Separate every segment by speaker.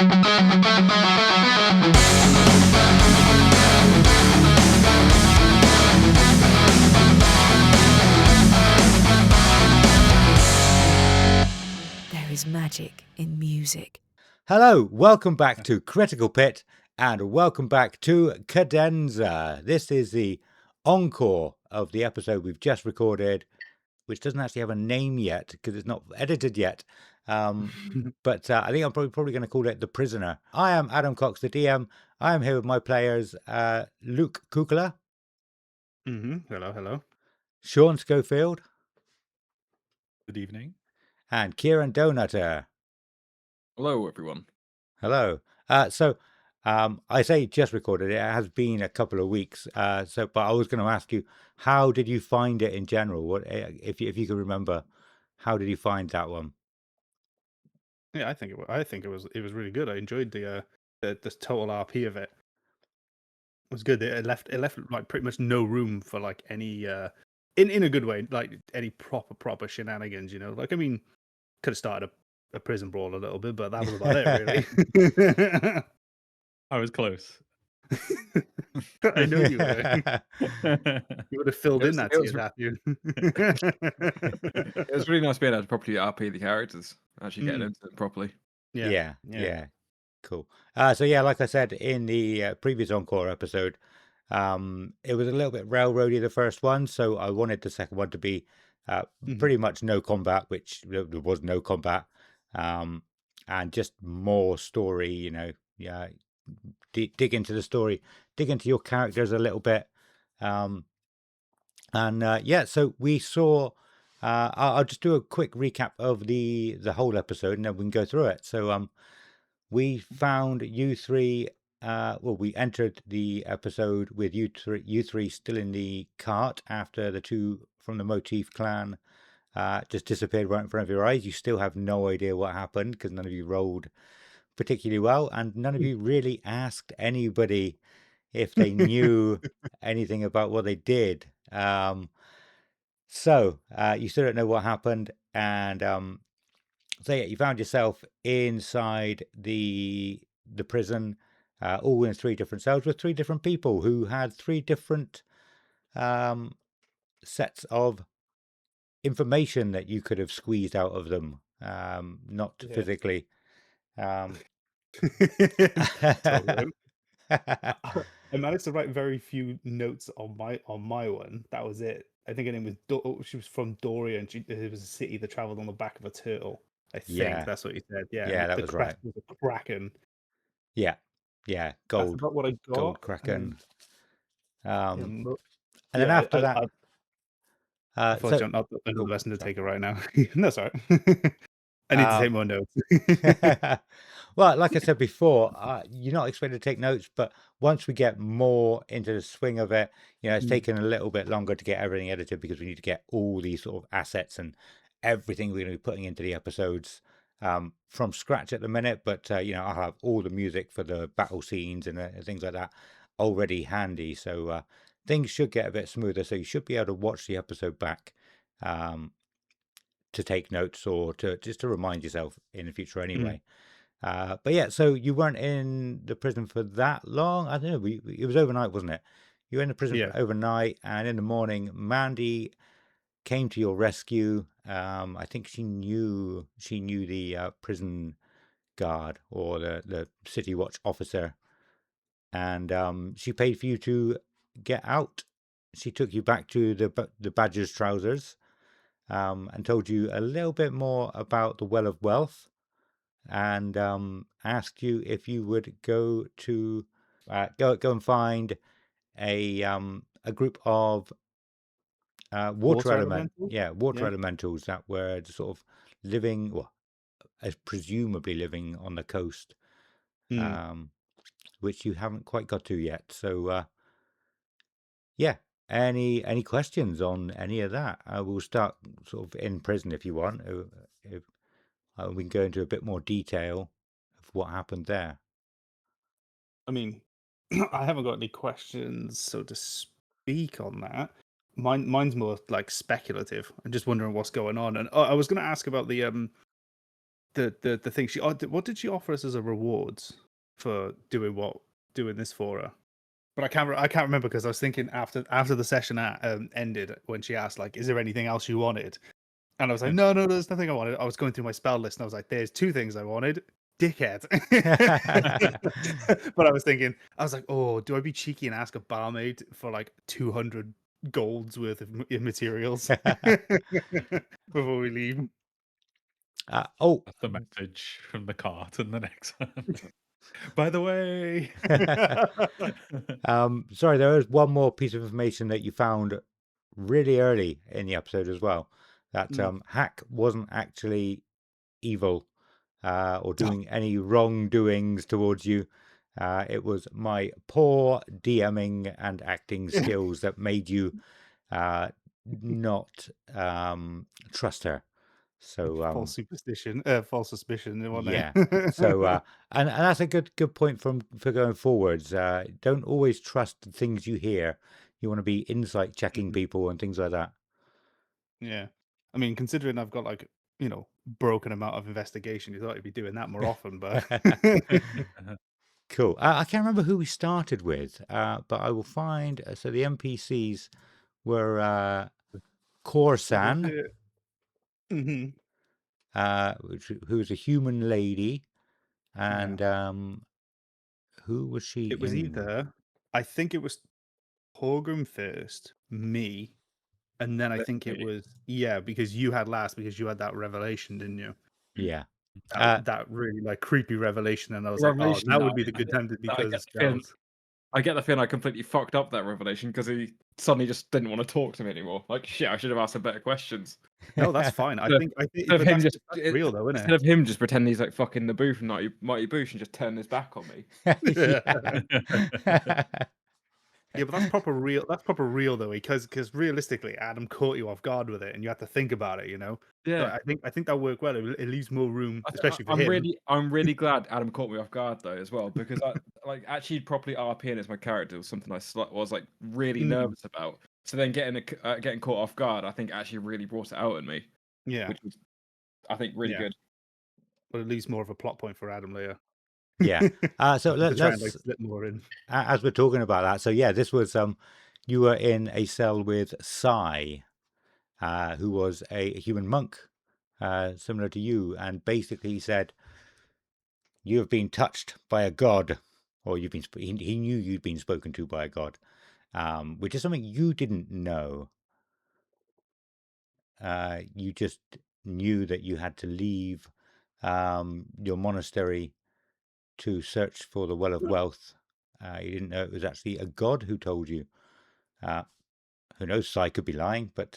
Speaker 1: There is magic in music.
Speaker 2: Hello, welcome back to Critical Pit, and welcome back to Cadenza. This is the encore of the episode we've just recorded, which doesn't actually have a name yet because it's not edited yet. But I think I'm probably going to call it The Prisoner. I am Adam Cox, the DM. I am here with my players, Luke Kukla,
Speaker 3: Hello, hello.
Speaker 2: Sean Schofield,
Speaker 4: Good evening.
Speaker 2: and Kieran Donutter.
Speaker 4: Hello, everyone.
Speaker 2: Hello. I say just recorded. It has been a couple of weeks. But I was going to ask you, how did you find it in general? What, if you could remember, how did you find that one?
Speaker 3: Yeah, I think it was really good. I enjoyed the total RP of it. It was good. It left like pretty much no room for like any in a good way, like any proper shenanigans. You know, like I mean, could have started a prison brawl a little bit, but that was about it, really.
Speaker 4: I was close.
Speaker 3: I know you were. You would have filled in that tears after.
Speaker 4: It was really nice being able to properly RP the characters, actually getting into it properly.
Speaker 2: Yeah. Cool. Like I said in the previous Encore episode, it was a little bit railroady, the first one, so I wanted the second one to be pretty much no combat, which there was no combat, and just more story, you know. Yeah, dig into the story, dig into your characters a little bit. So we saw, I'll just do a quick recap of the whole episode and then we can go through it. So we found you three, we entered the episode with you three still in the cart after the two from the Motif clan just disappeared right in front of your eyes. You still have no idea what happened because none of you rolled particularly well, and none of you really asked anybody if they knew anything about what they did. You still don't know what happened, and you found yourself inside the prison, all in 3 different cells with 3 different people who had 3 different sets of information that you could have squeezed out of them, not physically.
Speaker 3: Totally. I managed to write very few notes on my one. That was it. I think her name was she was from Doria, and it was a city that traveled on the back of a turtle. I think that's what you said. Yeah,
Speaker 2: that was right.
Speaker 3: Was a kraken.
Speaker 2: Yeah, gold.
Speaker 3: That's about what I got.
Speaker 2: Gold kraken.
Speaker 3: And
Speaker 2: then after that,
Speaker 3: I thought not another lesson to take it right now. No, sorry. I need to take more notes.
Speaker 2: Well, like I said before, you're not expected to take notes, but once we get more into the swing of it, you know, it's taken a little bit longer to get everything edited because we need to get all these sort of assets and everything we're going to be putting into the episodes from scratch at the minute. But, I'll have all the music for the battle scenes and things like that already handy. So things should get a bit smoother. So you should be able to watch the episode back to take notes or to remind yourself in the future anyway. So you weren't in the prison for that long. I don't know. It was overnight, wasn't it? You were in the prison for overnight, and in the morning, Mandy came to your rescue. I think she knew the prison guard or the city watch officer, and she paid for you to get out. She took you back to the Badger's Trousers, and told you a little bit more about the Well of Wealth. And asked you if you would go to go and find a group of water elementals that were sort of living, as presumably living on the coast, which you haven't quite got to yet. So any questions on any of that? We'll start sort of in prison if you want. We can go into a bit more detail of what happened there.
Speaker 3: I mean, I haven't got any questions, so to speak, on that. Mine's more like speculative. I'm just wondering what's going on. And I was going to ask about the the thing she what did she offer us as a rewards for doing this for her? But I can't remember because I was thinking after the session ended when she asked like, "Is there anything else you wanted?" And I was like, "No, there's nothing I wanted." I was going through my spell list and I was like, "There's two things I wanted." Dickhead. But I was thinking, I was like, "Oh, do I be cheeky and ask a barmaid for like 200 golds worth of materials before we leave?"
Speaker 2: Oh,
Speaker 5: That's the message from the cart in the next one. By the way,
Speaker 2: sorry, there is one more piece of information that you found really early in the episode as well. That Hack wasn't actually evil or doing any wrongdoings towards you. It was my poor DMing and acting skills that made you not trust her. So
Speaker 3: false suspicion, wasn't
Speaker 2: yeah.
Speaker 3: it?
Speaker 2: So and that's a good point for going forwards. Don't always trust the things you hear. You want to be insight checking people and things like that.
Speaker 3: Yeah. I mean, considering I've got like, broken amount of investigation, you thought you'd be doing that more often, but
Speaker 2: Cool. I can't remember who we started with, but I will find. So the NPCs were
Speaker 3: was
Speaker 2: Corsan,
Speaker 3: it? hmm
Speaker 2: who was a human lady,
Speaker 3: Yeah.
Speaker 2: and who was she
Speaker 3: It was
Speaker 2: in?
Speaker 3: either, I think it was Torgrim first, me, and then I
Speaker 5: Let
Speaker 3: think it
Speaker 5: me.
Speaker 3: was, yeah, because you had last, because you had that revelation, didn't you?
Speaker 2: Yeah.
Speaker 3: That really like creepy revelation, and I was like, oh,
Speaker 5: Revelation
Speaker 3: now
Speaker 5: that
Speaker 3: would be the good time to be
Speaker 5: I get the feeling
Speaker 3: stealth.
Speaker 4: I get the feeling I completely fucked up that revelation because he suddenly just didn't want to talk to me anymore. Like shit, I should have asked him better questions.
Speaker 3: No, that's fine. I think,
Speaker 4: Instead of
Speaker 3: but
Speaker 4: him just
Speaker 3: that's real though,
Speaker 4: instead
Speaker 3: isn't
Speaker 4: of him just pretending he's like fucking the booth and Mighty Boosh and just turn his back on me.
Speaker 3: it?
Speaker 2: Yeah.
Speaker 3: Yeah, but that's proper real. That's proper real though, because realistically, Adam caught you off guard with it, and you had to think about it. So
Speaker 4: Yeah.
Speaker 3: I think that worked well. It leaves more room, especially for
Speaker 4: I'm
Speaker 3: him.
Speaker 4: really glad Adam caught me off guard though as well because I like actually properly RPing as my character was something I was like really
Speaker 3: Mm,
Speaker 4: nervous about. So then getting caught off guard, I think actually really brought it out in me,
Speaker 3: yeah,
Speaker 4: which was I think really
Speaker 3: yeah.
Speaker 4: good.
Speaker 3: But it leaves more of a plot point for Adam later.
Speaker 2: Yeah. So
Speaker 3: To try and like
Speaker 2: let's
Speaker 3: slip more in.
Speaker 2: as we're talking about that. So yeah, this was you were in a cell with Sai, who was a human monk, similar to you, and basically he said you have been touched by a god, or you've been. He knew you'd been spoken to by a god, which is something you didn't know. You just knew that you had to leave your monastery to search for the Well of Wealth. You didn't know it was actually a god who told you. Uh, who knows? Sai could be lying, but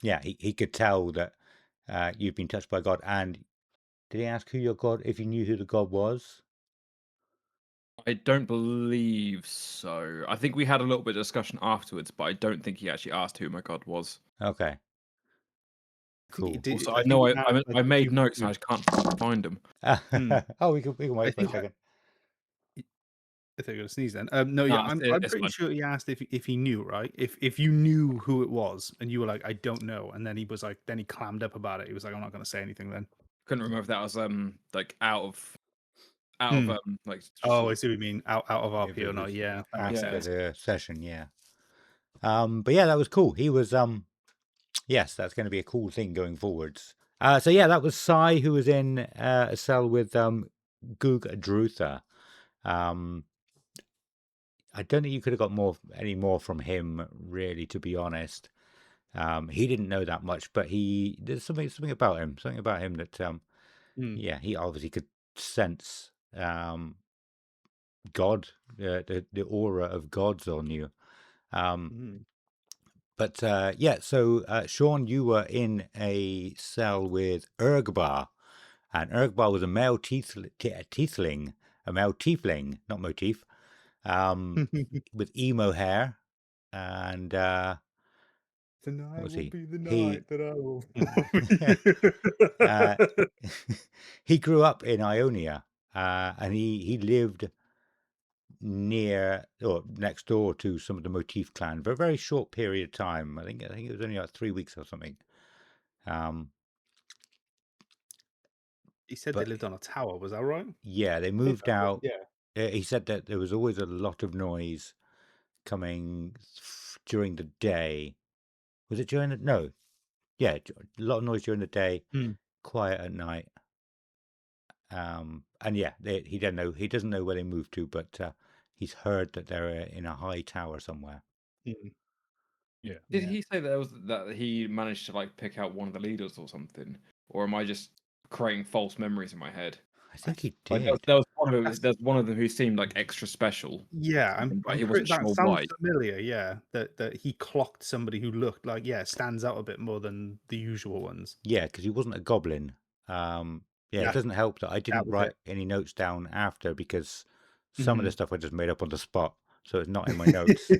Speaker 2: yeah, he could tell that you'd been touched by God. And did he ask who your God, if you knew who the God was?
Speaker 4: I don't believe so. I think we had a little bit of discussion afterwards, but I don't think he actually asked who my god was.
Speaker 2: Okay,
Speaker 3: I think he
Speaker 2: cool.
Speaker 3: did.
Speaker 4: Also,
Speaker 3: I
Speaker 4: I
Speaker 3: think
Speaker 4: know
Speaker 3: he
Speaker 4: I
Speaker 3: asked, like,
Speaker 4: I
Speaker 3: if
Speaker 4: made
Speaker 3: you.
Speaker 4: notes and I just can't find them.
Speaker 2: Oh, we can
Speaker 3: I
Speaker 2: wait for a
Speaker 3: think.
Speaker 2: second.
Speaker 3: I think I'm gonna sneeze then. No, yeah,
Speaker 4: No,
Speaker 3: I'm
Speaker 4: it's
Speaker 3: pretty
Speaker 4: fine.
Speaker 3: sure he asked if he knew, right? If you knew who it was, and you were like, I don't know, and then he was like, then he clammed up about it. He was like, I'm not gonna say anything then.
Speaker 4: Couldn't remember if that was like out of
Speaker 3: Hmm.
Speaker 4: like just
Speaker 3: Oh,
Speaker 4: sort
Speaker 3: I
Speaker 4: of,
Speaker 3: see what you mean. Out of
Speaker 2: If
Speaker 3: RP
Speaker 2: it
Speaker 3: or not?
Speaker 2: was
Speaker 3: Yeah, that makes
Speaker 2: after
Speaker 4: yeah.
Speaker 3: sense.
Speaker 2: the session, yeah. But yeah, that was cool. He was yes, that's going to be a cool thing going forwards. So yeah, that was Sai, who was in a cell with Goog Drutha. Um, I don't think you could have got any more from him, really, to be honest. He didn't know that much, but there's something about him, that
Speaker 3: Hmm.
Speaker 2: yeah, he obviously could sense God, the aura of God's on you.
Speaker 3: Hmm.
Speaker 2: But yeah, so Sean, you were in a cell with Ergbar, and Ergbar was a male tiefling, not motif, with emo hair, and what
Speaker 3: Tonight
Speaker 2: was
Speaker 3: will
Speaker 2: he?
Speaker 3: be the
Speaker 2: He
Speaker 3: night that I will.
Speaker 2: uh, he grew up in Ionia, and he lived near or next door to some of the motif clan for a very short period of time. I think it was only like 3 weeks or something. Um,
Speaker 3: He said they
Speaker 2: but
Speaker 3: lived on a tower. Was that right?
Speaker 2: yeah, they
Speaker 3: I think
Speaker 2: moved
Speaker 3: that's right.
Speaker 2: out.
Speaker 3: Yeah.
Speaker 2: He said that there was always a lot of noise coming during the day. Was it during the no? Yeah, a lot of noise during the day,
Speaker 3: Mm,
Speaker 2: quiet at night. And yeah, he doesn't know. He doesn't know where they moved to, but he's heard that they're in a high tower somewhere.
Speaker 3: mm,
Speaker 5: Yeah.
Speaker 4: Did
Speaker 3: yeah.
Speaker 4: he say that he managed to like pick out one of the leaders or something, or am I just creating false memories in my head?
Speaker 2: I think he
Speaker 4: Like
Speaker 2: did.
Speaker 4: there was one of them.
Speaker 3: That's
Speaker 4: There's one of them who seemed like extra special,
Speaker 3: Yeah,
Speaker 4: but
Speaker 3: I'm
Speaker 4: he
Speaker 3: pretty.
Speaker 4: wasn't
Speaker 3: That
Speaker 4: sure
Speaker 3: sounds
Speaker 4: why.
Speaker 3: familiar. Yeah, that he clocked somebody who looked like stands out a bit more than the usual ones.
Speaker 2: Yeah, because he wasn't a goblin. Yeah, it
Speaker 3: Yeah,
Speaker 2: doesn't help that I
Speaker 3: that
Speaker 2: didn't
Speaker 3: was it.
Speaker 2: write any notes down after because some of the
Speaker 3: Mhm.
Speaker 2: stuff I just made up on the spot, so it's not in my notes.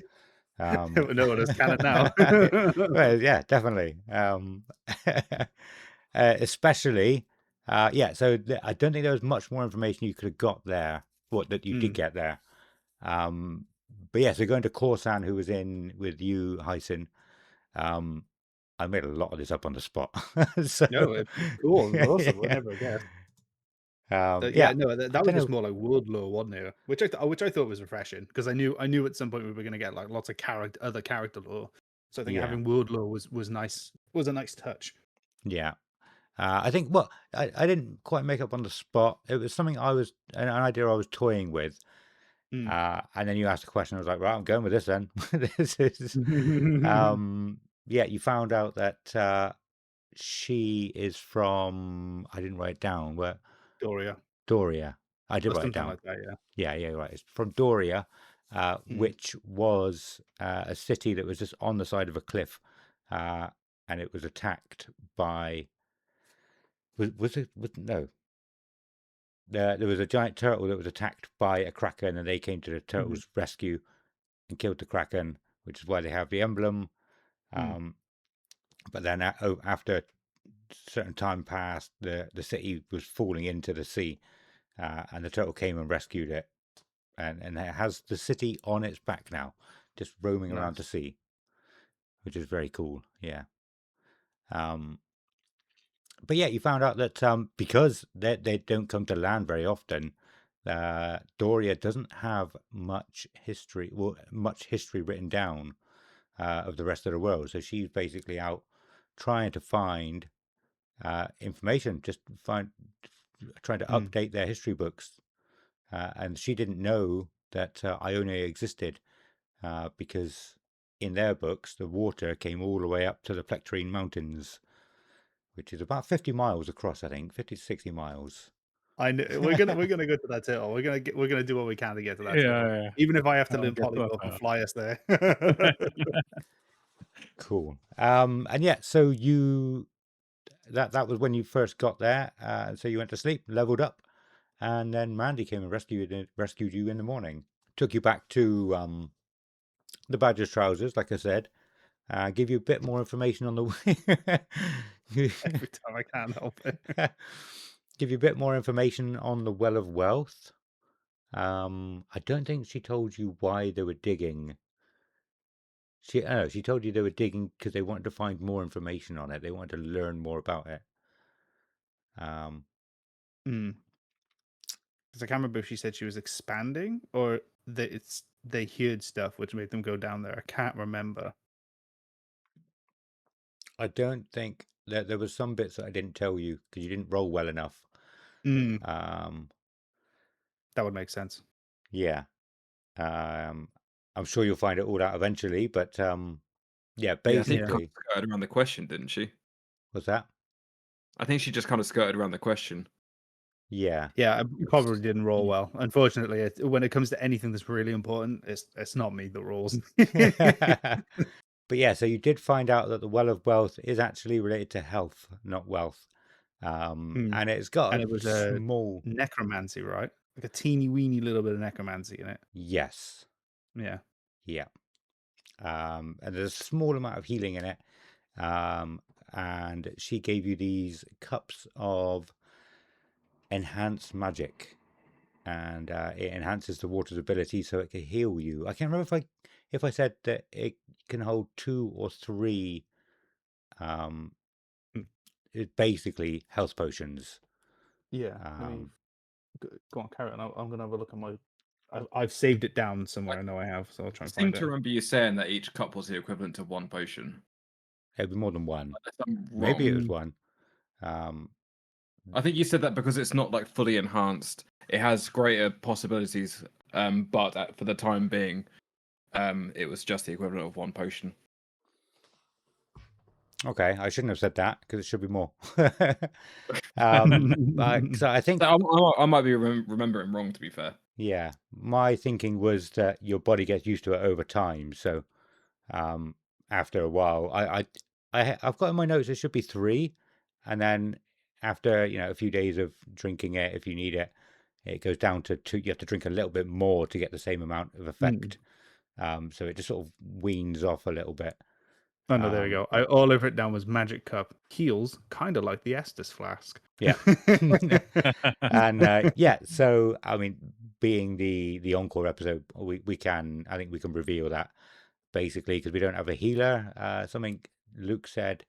Speaker 2: Um,
Speaker 3: No one is canon now.
Speaker 2: well, yeah, definitely. Especially, yeah. So I don't think there was much more information you could have got there. What that you did
Speaker 3: Mm.
Speaker 2: get there. Um, but yeah, so going to Corsan, who was in with you, Hyson. Um, I made a lot of this up on the spot. So
Speaker 3: No, it's cool. It was awesome. We'll
Speaker 2: yeah,
Speaker 3: never guess.
Speaker 2: yeah.
Speaker 3: Yeah, no,
Speaker 2: I
Speaker 3: that was
Speaker 2: don't
Speaker 3: just
Speaker 2: know.
Speaker 3: more like world lore, wasn't it? Which I thought was refreshing because I knew at some point we were going to get like lots of other character lore. So I think
Speaker 2: Yeah,
Speaker 3: having world lore was nice. Was a nice touch.
Speaker 2: yeah. I think well, I didn't quite make up on the spot. It was something I was an idea I was toying with.
Speaker 3: Mm.
Speaker 2: And then you asked a question. I was like, right, I'm going with this then. This is, yeah. You found out that she is from. I didn't write it down. Where
Speaker 3: Doria
Speaker 2: Doria. I did
Speaker 3: or
Speaker 2: write it
Speaker 3: something
Speaker 2: down.
Speaker 3: like that. Yeah.
Speaker 2: Yeah, right. It's from Doria,
Speaker 3: Mm.
Speaker 2: which was a city that was just on the side of a cliff, uh, and it was attacked by. Was it? No. There was a giant turtle that was attacked by a kraken, and they came to the
Speaker 3: Mhm.
Speaker 2: turtle's rescue and killed the kraken, which is why they have the emblem.
Speaker 3: Mm.
Speaker 2: Um, but then after certain time passed, the city was falling into the sea, and the turtle came and rescued it, and it has the city on its back now, just roaming around the
Speaker 3: Nice.
Speaker 2: sea, which is very cool. Yeah. Um, but yeah, you found out that because they don't come to land very often, Doria doesn't have much history, well, much history written down of the rest of the world. So she's basically out trying to find information, just trying to
Speaker 3: Mm.
Speaker 2: update their history books. And she didn't know that Ionia existed because in their books the water came all the way up to the Plectrine Mountains, which is about 50 miles across, I think, 50 to 60 miles.
Speaker 3: I know we're gonna go to that turtle. We're gonna do what we can to get to that turtle,
Speaker 5: Yeah, yeah.
Speaker 3: even if I have to
Speaker 5: I'll
Speaker 3: learn
Speaker 5: get to that
Speaker 3: polyglot and
Speaker 5: part.
Speaker 3: fly us there.
Speaker 2: Cool. And yeah, so that was when you first got there. So you went to sleep, leveled up, and then Mandy came and rescued you in the morning. Took you back to the Badger's trousers, like I said. Give you a bit more information on the way.
Speaker 3: Every time I can't help it.
Speaker 2: Give you a bit more information on the Well of Wealth. I don't think she told you why they were digging. She told you they were digging because they wanted to find more information on it. They wanted to learn more about it. Um,
Speaker 3: Mm. 'Cause I can't remember if she said she was expanding or that they heard stuff which made them go down there. I can't remember.
Speaker 2: I don't think that there was some bits that I didn't tell you because you didn't roll well enough.
Speaker 3: Mm.
Speaker 2: Um,
Speaker 3: That would make sense.
Speaker 2: yeah. I'm sure you'll find it all out eventually, but yeah,
Speaker 4: Yeah, I think she
Speaker 3: Yeah.
Speaker 4: kind
Speaker 2: basically,
Speaker 4: of skirted around the question, didn't she?
Speaker 2: what's that?
Speaker 4: I think she just kind of skirted around the question.
Speaker 2: Yeah.
Speaker 3: Yeah, I probably didn't roll well. Unfortunately, when it comes to anything that's really important, it's not me that rolls.
Speaker 2: But yeah, so you did find out that the Well of Wealth is actually related to health, not wealth.
Speaker 3: Mm.
Speaker 2: And it's got
Speaker 3: And
Speaker 2: a
Speaker 3: it was a
Speaker 2: small,
Speaker 3: necromancy, right? Like a teeny weeny little bit of necromancy in it.
Speaker 2: yes,
Speaker 3: Yeah.
Speaker 2: yeah. And there's a small amount of healing in it. And she gave you these cups of enhanced magic, and it enhances the water's ability so it can heal you. I can't remember if I said that it can hold 2 or 3. Um,
Speaker 3: Mm.
Speaker 2: it's basically health potions.
Speaker 3: Yeah. Let me
Speaker 2: Um,
Speaker 3: go on, carry on. I'm gonna have a look at my. I've saved it down somewhere.
Speaker 4: I
Speaker 3: I know I have, so I'll try and
Speaker 4: seem
Speaker 3: find
Speaker 4: to
Speaker 3: it.
Speaker 4: remember you saying that each cup was the equivalent to one potion.
Speaker 2: it'd be more than one.
Speaker 4: Unless I'm
Speaker 2: Maybe it was
Speaker 4: wrong.
Speaker 2: one. Um,
Speaker 4: I think you said that because it's not like fully enhanced. It has greater possibilities, but for the time being, it was just the equivalent of one potion.
Speaker 2: okay, I shouldn't have said that because it should be more. So I think,
Speaker 4: So I might be remembering wrong, to be fair.
Speaker 2: yeah, my thinking was that your body gets used to it over time. So after a while, I've got in my notes it should be 3, and then after a few days of drinking it, if you need it, it goes down to 2. You have to drink a little bit more to get the same amount of effect. So it just sort of weans off a little bit.
Speaker 3: Oh no, there we go. All I've written down was magic cup heals, kind of like the Estus flask.
Speaker 2: Yeah. And yeah, so I mean, being the encore episode, we can, I think we can reveal that basically because we don't have a healer. Something Luke said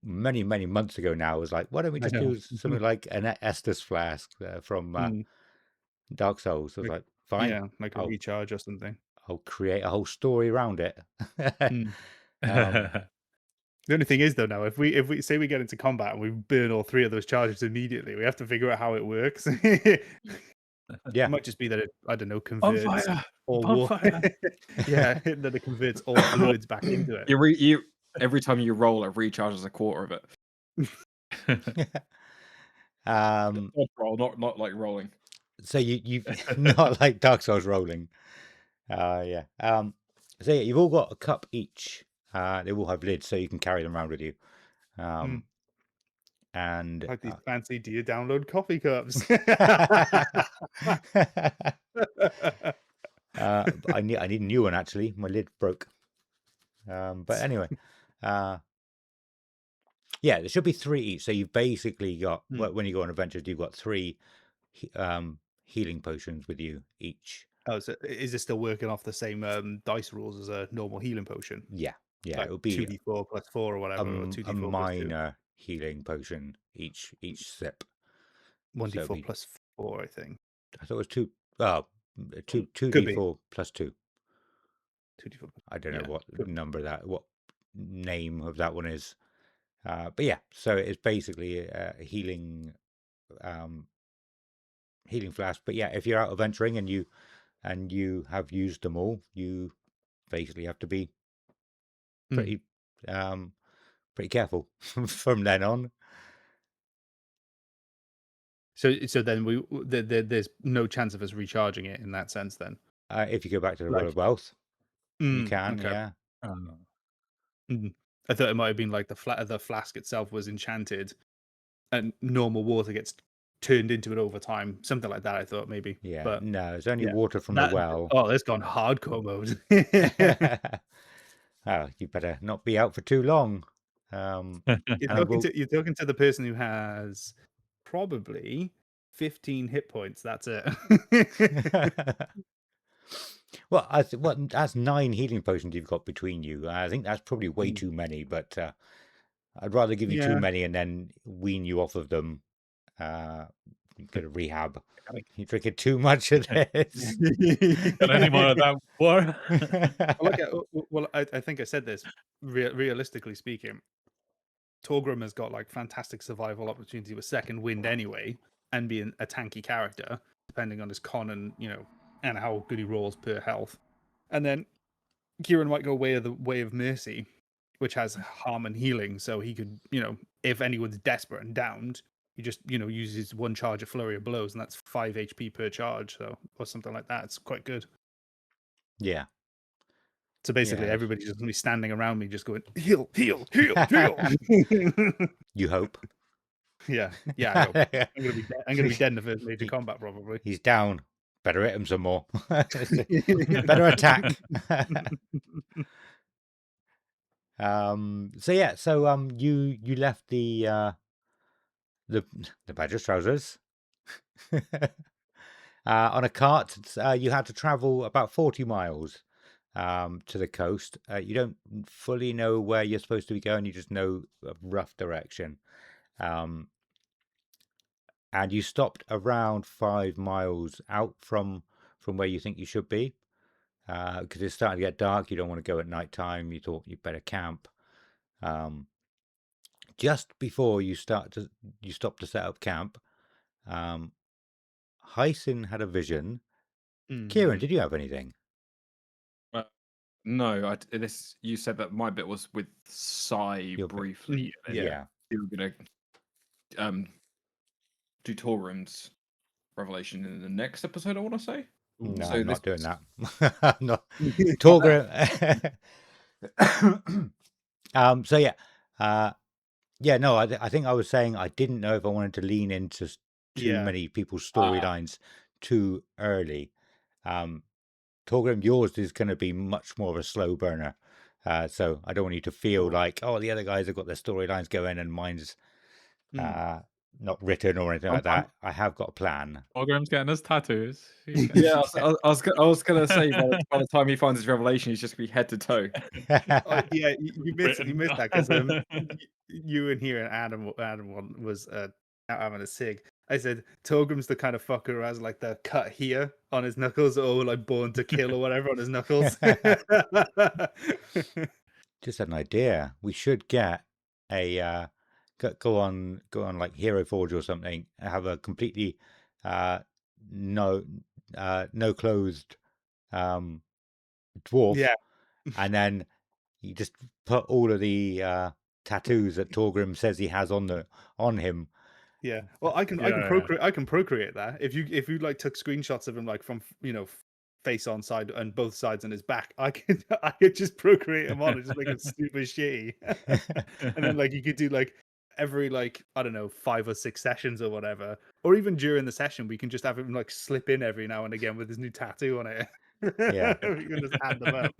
Speaker 2: many months ago now was like, why don't we
Speaker 3: I
Speaker 2: just
Speaker 3: know.
Speaker 2: do something like an Estus flask from Dark Souls? So I was like, fine,
Speaker 3: Yeah, like a
Speaker 2: I'll
Speaker 3: recharge or something.
Speaker 2: I'll create a whole story around it.
Speaker 3: The only thing is though, now if we say we get into combat and we burn all 3 of those charges immediately, we have to figure out how it works.
Speaker 2: Yeah.
Speaker 3: It might just be that it, I don't know,
Speaker 5: On
Speaker 3: converts
Speaker 5: fire!
Speaker 3: all
Speaker 5: On
Speaker 3: water.
Speaker 5: fire!
Speaker 3: Yeah, that it converts all fluids back into it.
Speaker 4: You every time you roll, it recharges a quarter of it. Roll, not like rolling.
Speaker 2: So you've not like Dark Souls rolling. Yeah. So yeah, you've all got a cup each. They all have lids, so you can carry them around with you. And
Speaker 3: Like these fancy, do you download coffee cups?
Speaker 2: I need a new one actually. My lid broke. But anyway, yeah, there should be 3 each. So you've basically got when you go on adventures, you've got 3 healing potions with you each.
Speaker 3: Oh, so is it still working off the same dice rules as a normal healing potion?
Speaker 2: Yeah,
Speaker 3: Like
Speaker 2: it would be
Speaker 3: 2d4 plus 4 or whatever, or 2d4
Speaker 2: a
Speaker 3: plus 2.
Speaker 2: minor healing potion each sip.
Speaker 3: 1d4 plus 4, I think.
Speaker 2: I thought it was 2. Oh, 2d4 plus 2.
Speaker 3: 2d4 plus
Speaker 2: I don't know what name of that one is. But yeah, so it's basically a healing flask. But yeah, if you're out adventuring and you have used them all, you basically have to be pretty careful from then on.
Speaker 3: So then there's no chance of us recharging it in that sense then.
Speaker 2: If you go back to the Well of Wealth, you can,
Speaker 3: okay.
Speaker 2: yeah.
Speaker 3: I thought it might have been like the flask itself was enchanted, and normal water gets turned into it over time, something like that. I thought maybe.
Speaker 2: Yeah,
Speaker 3: but
Speaker 2: no, it's only water from the well.
Speaker 3: Oh, it's gone hardcore mode.
Speaker 2: Oh, you better not be out for too long.
Speaker 3: You're talking to the person who has probably 15 hit points. That's it.
Speaker 2: Well, that's 9 healing potions you've got between you. I think that's probably way too many, but I'd rather give you too many and then wean you off of them. Get a rehab. You're drinking too much of this.
Speaker 5: Got any more of that?
Speaker 3: Well, I think I said this. Realistically speaking, Torgrim has got like fantastic survival opportunity with second wind anyway, and being a tanky character, depending on his con and and how good he rolls per health. And then Kieran might go way of mercy, which has harm and healing, so he could, if anyone's desperate and downed, he just, uses 1 charge of flurry of blows, and that's 5 HP per charge, so or something like that. It's quite good.
Speaker 2: Yeah.
Speaker 3: So basically, everybody's just gonna be standing around me, just going heal, heal, heal, heal.
Speaker 2: You hope.
Speaker 3: Yeah. I hope. I'm gonna be dead in the first major combat probably.
Speaker 2: He's down. Better hit him some more. Better attack. So yeah, so you left the Badger's trousers on a cart. You had to travel about 40 miles to the coast. You don't fully know where you're supposed to be going. You just know a rough direction. and you stopped around 5 miles out from where you think you should be, because it's starting to get dark. You don't want to go at night time. You thought you'd better camp. Just before you stop to set up camp, Hyson had a vision. Kieran, did you have anything?
Speaker 4: No, this you said that my bit was with Sai briefly.
Speaker 2: Yeah.
Speaker 4: You were gonna do Torgrim's revelation in the next episode, I want to say.
Speaker 2: No,
Speaker 4: So
Speaker 2: I'm not doing
Speaker 4: this
Speaker 2: that. Not Torgrim. So yeah, no, I think I was saying I didn't know if I wanted to lean into too many people's storylines too early. Torgrim, yours is going to be much more of a slow burner. So I don't want you to feel like, oh, the other guys have got their storylines going and mine's not written or anything like that. I have got a plan.
Speaker 5: Torgrim's getting his tattoos.
Speaker 4: Yeah, I was gonna say by the time he finds his revelation, he's just gonna be head to toe.
Speaker 3: Oh, yeah, you missed that because you and here and Adam was out having a cig. I said Torgrim's the kind of fucker who has like the cut here on his knuckles, or like born to kill or whatever on his knuckles.
Speaker 2: Just had an idea. We should get a go on like Hero Forge or something. Have a completely no clothed dwarf.
Speaker 3: Yeah.
Speaker 2: And then you just put all of the tattoos that Torgrim says he has on him.
Speaker 3: Yeah. Well, I can procreate that. If you like took screenshots of him like from face on side and both sides on his back, I could just procreate him on and just make him super shitty. And then like you could do like every like I don't know 5 or 6 sessions or whatever, or even during the session we can just have him like slip in every now and again with his new tattoo on it.
Speaker 2: Yeah.
Speaker 3: We can just add them up.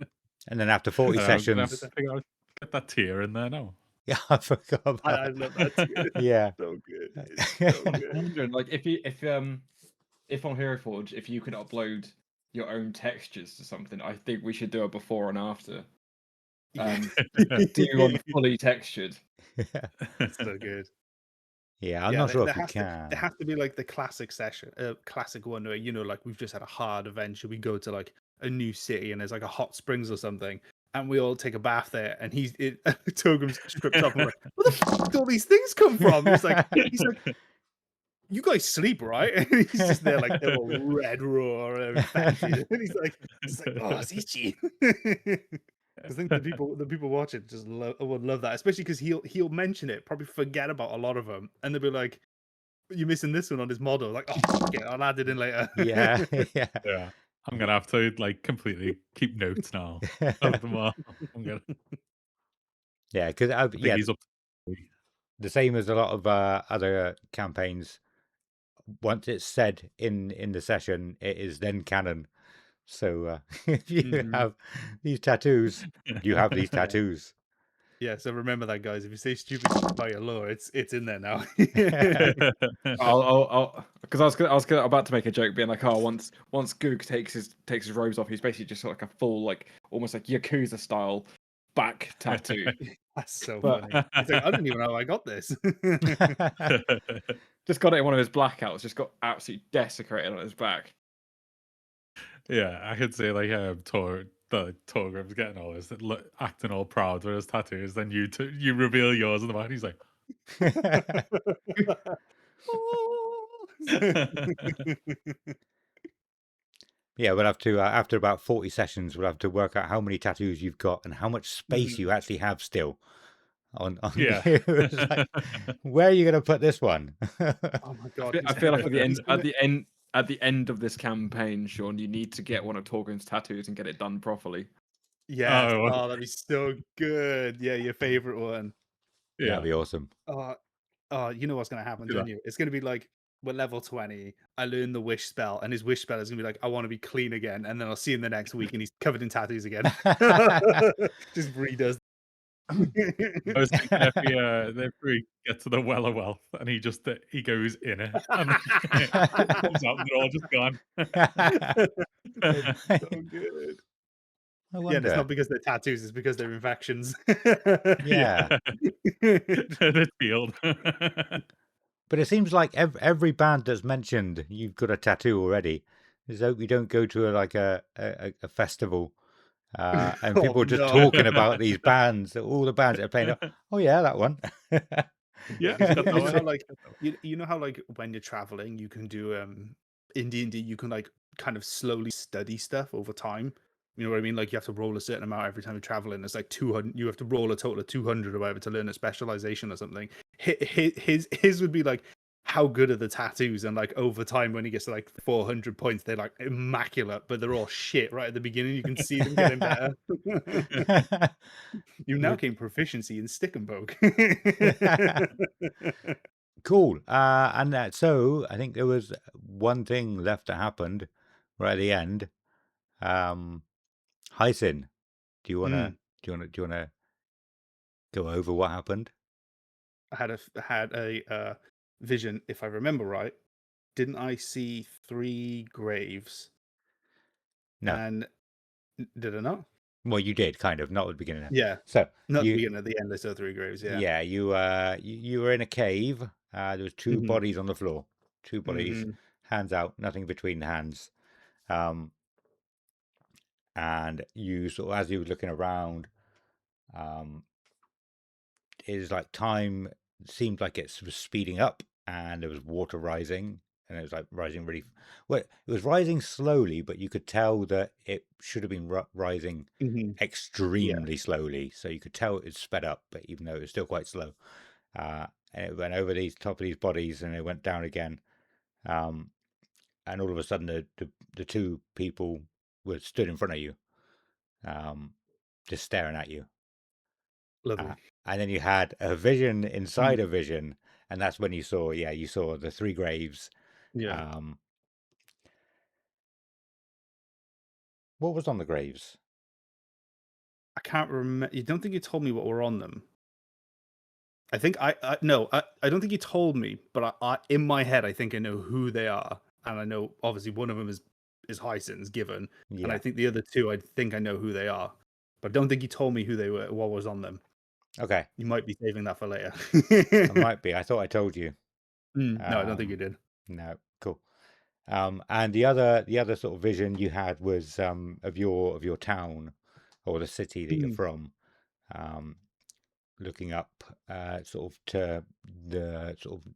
Speaker 2: And then after 40 sessions,
Speaker 5: get that tear in there now.
Speaker 2: Yeah, I forgot about
Speaker 3: I love that too.
Speaker 2: Yeah.
Speaker 3: So good. It's so good.
Speaker 4: I'm wondering, like, if on Hero Forge, if you could upload your own textures to something, I think we should do a before and after. Do you want fully textured?
Speaker 3: So good.
Speaker 2: Yeah, I'm not sure if we can.
Speaker 3: There has to be like the classic session, classic one where like we've just had a hard adventure. We go to like a new city and there's like a hot springs or something, and we all take a bath there. And Togrim's script up and like, where the fuck do all these things come from? He's like, you guys sleep, right? And he's just there like they're all red raw and fancy. And he's like, oh, it's itchy. I think the people watching just would love that, especially because he'll mention it, probably forget about a lot of them, and they'll be like, "You're missing this one on his model." Like, oh, fuck it, I'll add it in later.
Speaker 2: Yeah.
Speaker 5: I'm gonna have to like completely keep notes now of them all.
Speaker 2: Yeah, because
Speaker 5: he's up.
Speaker 2: The same as a lot of other campaigns. Once it's said in the session, it is then canon. So if you have these tattoos, you have these tattoos.
Speaker 3: Yeah, so remember that, guys. If you say stupid by your law, it's in there now.
Speaker 4: Because I was about to make a joke, being like, oh, once Goog takes his robes off, he's basically just got like a full, like almost like Yakuza style back tattoo.
Speaker 3: That's so funny. It's like, I don't even know how I got this.
Speaker 4: Just got it in one of his blackouts. Just got absolutely desecrated on his back.
Speaker 5: Yeah, I could say like Torgrim's getting all this, acting all proud with his tattoos. Then you reveal yours in the back. He's like,
Speaker 2: yeah, we'll have to after about 40 sessions, we'll have to work out how many tattoos you've got and how much space you actually have still on
Speaker 5: yeah.
Speaker 2: Like, where are you going to put this one?
Speaker 3: Oh my god!
Speaker 4: I feel like at the end of this campaign, Sean, you need to get one of Torgrim's tattoos and get it done properly.
Speaker 3: Yeah, that'd be so good. Yeah, your favorite one.
Speaker 2: Yeah, that'd be awesome.
Speaker 3: You know what's gonna happen, don't you? It's gonna be like we're level 20. I learn the wish spell, and his wish spell is gonna be like, I want to be clean again, and then I'll see him the next week, and he's covered in tattoos again. Just redoes.
Speaker 5: I was thinking if we get to the well of wealth and he goes in it and it comes out and they're all just gone.
Speaker 3: So good. Yeah, it's not because they're tattoos, it's because they're infections.
Speaker 2: Yeah.
Speaker 5: They're healed.
Speaker 2: But it seems like every band that's mentioned, you've got a tattoo already. As though you don't go to a festival and
Speaker 3: Oh
Speaker 2: people are just
Speaker 3: no.
Speaker 2: talking about these bands, all the bands that are playing. Oh yeah, that one.
Speaker 5: Yeah,
Speaker 3: You,
Speaker 5: got
Speaker 3: you
Speaker 5: that
Speaker 3: know how
Speaker 5: one.
Speaker 3: like you know how like when you're traveling, you can do in D&D, you can like kind of slowly study stuff over time. You know what I mean? Like you have to roll a certain amount every time you're traveling. It's like 200. You have to roll a total of 200 or whatever to learn a specialization or something. His would be like, how good are the tattoos? And like over time, when he gets to like 400 points, they're like immaculate, but they're all shit right at the beginning. You can see them getting better. You now gain proficiency in stick and poke.
Speaker 2: Cool. So I think there was one thing left that happened right at the end. Hyson, do you wanna
Speaker 3: Mm.
Speaker 2: do you wanna go over what happened?
Speaker 3: I had a vision, if I remember right. Didn't I see 3 graves?
Speaker 2: No.
Speaker 3: And did I not?
Speaker 2: Well, you did kind of, not at the beginning.
Speaker 3: Yeah,
Speaker 2: So
Speaker 3: not the
Speaker 2: you
Speaker 3: beginning. At the end, I saw 3 graves. Yeah.
Speaker 2: yeah, you were in a cave. There was two
Speaker 3: Hmm.
Speaker 2: bodies on the floor. Two bodies,
Speaker 3: Hmm.
Speaker 2: hands out, nothing between the hands. Um, and you sort of, as you were looking around, um, it was like time seemed like it was speeding up, and there was water rising, and it was like rising really well. It was rising slowly, but you could tell that it should have been rising
Speaker 3: Hmm. Yeah.
Speaker 2: extremely slowly. So you could tell it sped up, but even though it was still quite slow. And it went over these top of these bodies, and it went down again. Um, and all of a sudden, the two people were stood in front of you, um, just staring at you. Uh,
Speaker 3: Lovely.
Speaker 2: and then you had a vision
Speaker 3: Mm.
Speaker 2: inside a vision, and that's when you saw the 3 graves.
Speaker 3: Yeah.
Speaker 2: Um, what was on the graves?
Speaker 3: I can't remember. You don't think you told me what were on them? I think I no. I don't think you told me, but I in my head I think I know who they are, and I know obviously one of them is Hyson's given, and I
Speaker 2: Yeah.
Speaker 3: think the other two I think I know who they are, but I don't think you told me who they were, what was on them.
Speaker 2: Okay.
Speaker 3: You might be saving that for later.
Speaker 2: I might be. I thought I told you.
Speaker 3: No, I don't think you did.
Speaker 2: No. Cool. And the other sort of vision you had was of your town or the city that you're
Speaker 3: Mm.
Speaker 2: from, um, looking up sort of to the sort of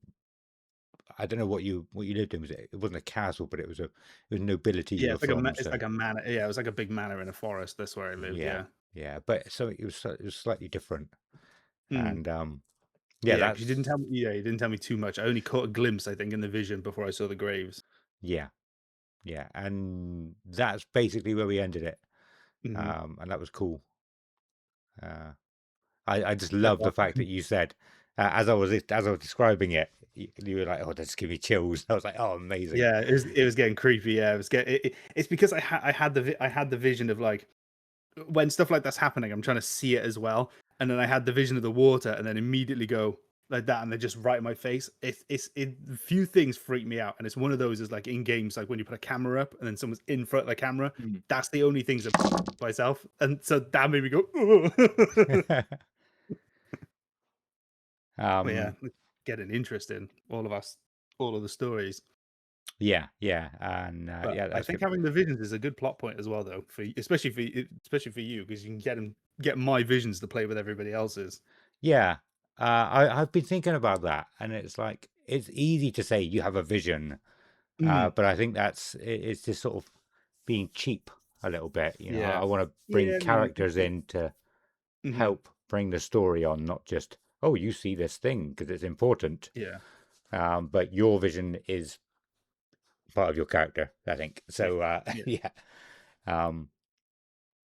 Speaker 2: I don't know what you lived in. It wasn't a castle, but it was nobility you
Speaker 3: Yeah,
Speaker 2: were from.
Speaker 3: it's
Speaker 2: So
Speaker 3: like a manor. Yeah, it was like a big manor in a forest. That's where I lived.
Speaker 2: yeah,
Speaker 3: Yeah.
Speaker 2: yeah. But so it was slightly different,
Speaker 3: Mm.
Speaker 2: and yeah,
Speaker 3: Yeah, because you didn't
Speaker 2: that's
Speaker 3: tell me. Yeah, you didn't tell me too much. I only caught a glimpse, I think, in the vision before I saw the graves.
Speaker 2: yeah, yeah, and that's basically where we ended it.
Speaker 3: Hmm.
Speaker 2: And that was cool. Uh, I just
Speaker 3: That's
Speaker 2: love the fact that you said as I was describing it, you were like, "Oh, that just give me chills." I was like, "Oh, amazing."
Speaker 3: Yeah, it was getting creepy. Yeah, it was it's because I had I had the vision of like when stuff like that's happening, I'm trying to see it as well, and then I had the vision of the water, and then immediately go like that, and they're just right in my face. Few things freak me out, and it's one of those is like in games, like when you put a camera up and then someone's in front of the camera.
Speaker 4: Mm.
Speaker 3: That's the only things that myself, and so that made me go. "Ugh." But yeah,
Speaker 2: um,
Speaker 3: getting interested in all of us, all of the stories.
Speaker 2: yeah, yeah, and
Speaker 3: But
Speaker 2: yeah,
Speaker 3: I
Speaker 2: that's
Speaker 3: think
Speaker 2: good.
Speaker 3: having the visions is a good plot point as well, though, for especially for you, because you can get my visions to play with everybody else's.
Speaker 2: Yeah, I've been thinking about that, and it's like it's easy to say you have a vision,
Speaker 3: Mm,
Speaker 2: but I think it's just sort of being cheap a little bit. You know,
Speaker 3: yeah,
Speaker 2: I want to bring
Speaker 3: yeah, no,
Speaker 2: characters in to
Speaker 3: mhm,
Speaker 2: help bring the story on, not just oh, you see this thing because it's important.
Speaker 3: yeah,
Speaker 2: But your vision is part of your character, I think.
Speaker 3: yeah,
Speaker 2: So
Speaker 3: yeah,
Speaker 2: yeah, um,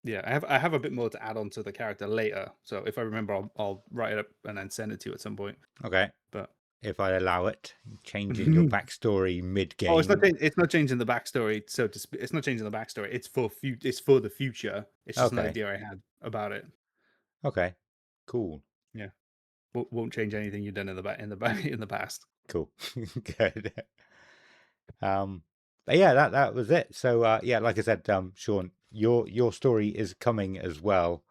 Speaker 3: yeah. I have a bit more to add on to the character later, so if I remember, I'll write it up and then send it to you at some point.
Speaker 2: okay.
Speaker 3: But
Speaker 2: If I allow it, changing your backstory mid
Speaker 3: oh, it's not
Speaker 2: game.
Speaker 3: it's not changing the backstory, so to it's not changing the backstory. It's for the future. It's just an
Speaker 2: Okay,
Speaker 3: idea I had about it.
Speaker 2: okay, cool.
Speaker 3: Yeah, won't change anything you've done in the back in the past.
Speaker 2: Cool. Good. Um, but yeah, that was it. So yeah, like I said, Sean, your story is coming as well.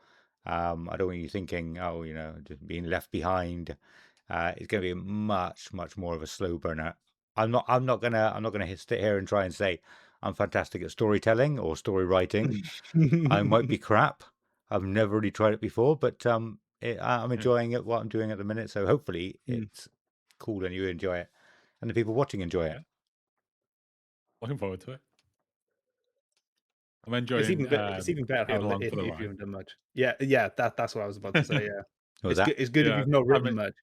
Speaker 2: I don't want you thinking, oh, you know, just being left behind. It's going to be much more of a slow burner. I'm not gonna sit here and try and say I'm fantastic at storytelling or story writing. I might be crap. I've never really tried it before, but I'm enjoying it. What I'm doing at the minute, so hopefully it's cool and you enjoy it, and the people watching enjoy it.
Speaker 5: Yeah. Looking forward to it. I'm
Speaker 3: It's
Speaker 5: enjoying
Speaker 3: even better
Speaker 5: being
Speaker 3: how
Speaker 5: along for the
Speaker 3: if you
Speaker 5: ride.
Speaker 3: haven't done much. Yeah, that's what I was about to say. Yeah,
Speaker 2: What was that?
Speaker 3: It's good if
Speaker 5: Yeah,
Speaker 3: you've not
Speaker 5: I
Speaker 3: written
Speaker 5: mean,
Speaker 3: much.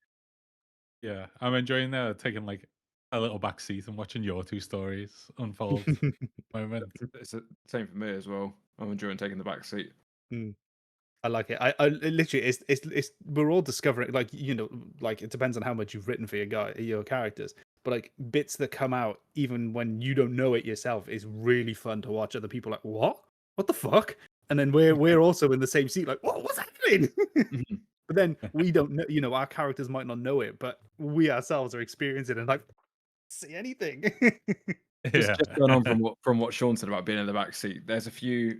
Speaker 5: yeah, I'm enjoying taking like a little back seat and watching your two stories unfold. Moment.
Speaker 4: It's the same for me as well. I'm enjoying taking the back seat.
Speaker 3: I like it. I literally, it's we're all discovering, like, like, it depends on how much you've written for your characters, but like bits that come out even when you don't know it yourself is really fun to watch other people like, what the fuck, and then we're also in the same seat like, what's happening?
Speaker 4: Mhm.
Speaker 3: But then we don't know, our characters might not know it, but we ourselves are experiencing it and like, see anything.
Speaker 5: Yeah.
Speaker 4: Just going on from what Sean said about being in the back seat. There's a few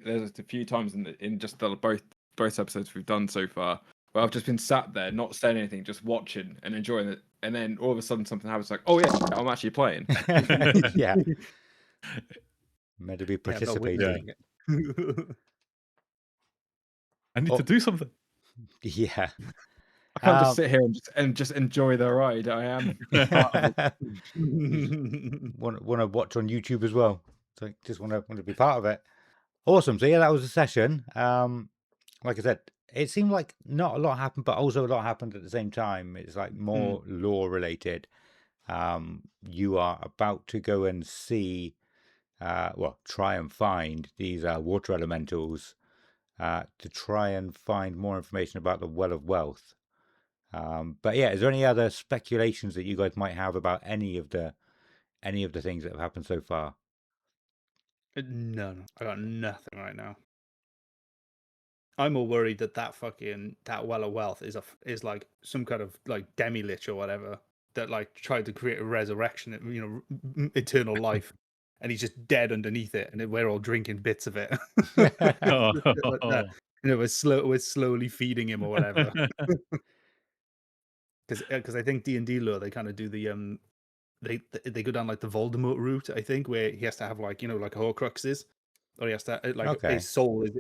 Speaker 4: times in just both episodes we've done so far where I've just been sat there, not saying anything, just watching and enjoying it, and then all of a sudden something happens, like, oh yeah, I'm actually playing.
Speaker 2: Yeah, meant to be
Speaker 3: Yeah, I'm not
Speaker 2: participating.
Speaker 3: witnessing it.
Speaker 5: I need
Speaker 2: Oh.
Speaker 5: to do something.
Speaker 2: Yeah.
Speaker 4: I can't just sit here and just enjoy the ride. I am part of it.
Speaker 2: want to watch on YouTube as well. So just want to be part of it. Awesome. So yeah, that was a session. Like I said, it seemed like not a lot happened, but also a lot happened at the same time. It's like more lore related. You are about to go and see, try and find these water elementals to try and find more information about the Well of Wealth. But yeah, is there any other speculations that you guys might have about any of the things that have happened so far?
Speaker 3: No, I got nothing right now. I'm more worried that Well of Wealth is like some kind of like demi lich or whatever that like tried to create a resurrection, eternal life, and he's just dead underneath it, and then we're all drinking bits of it. Like that. We're slowly feeding him or whatever. Because I think D&D lore, they kind of do the they go down like the Voldemort route, I think, where he has to have like like Horcruxes, or he has to like
Speaker 2: Okay.
Speaker 3: his soul is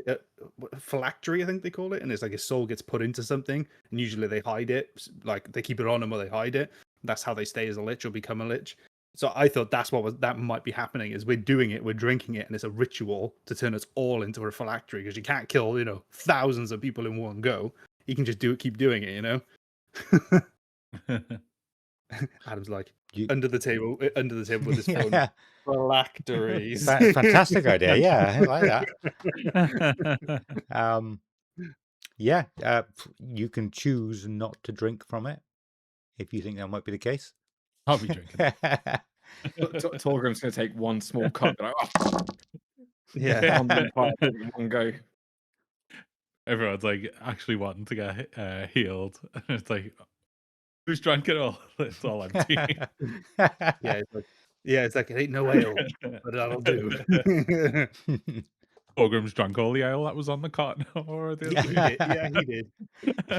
Speaker 3: phylactery, I think they call it, and it's like his soul gets put into something, and usually they hide it, like they keep it on him or they hide it. That's how they stay as a lich or become a lich. So I thought that might be happening, is we're doing it, we're drinking it, and it's a ritual to turn us all into a phylactery, because you can't kill thousands of people in one go. You can just keep doing it. Adam's like, under the table with his phone.
Speaker 2: Yeah.
Speaker 3: Phylacteries.
Speaker 2: Fantastic idea. Yeah, I like that. Yeah, you can choose not to drink from it if you think that might be the case.
Speaker 5: I'll be drinking.
Speaker 4: Torgrim's going to take one small cup. Like,
Speaker 3: Yeah.
Speaker 4: down the entire thing in one go.
Speaker 5: Everyone's like actually wanting to get healed, and it's like, who's drank it all? It's all empty.
Speaker 3: It's like, it ain't no ale, but that'll do.
Speaker 5: Pilgrim's drank all the ale that was on the cart. Or the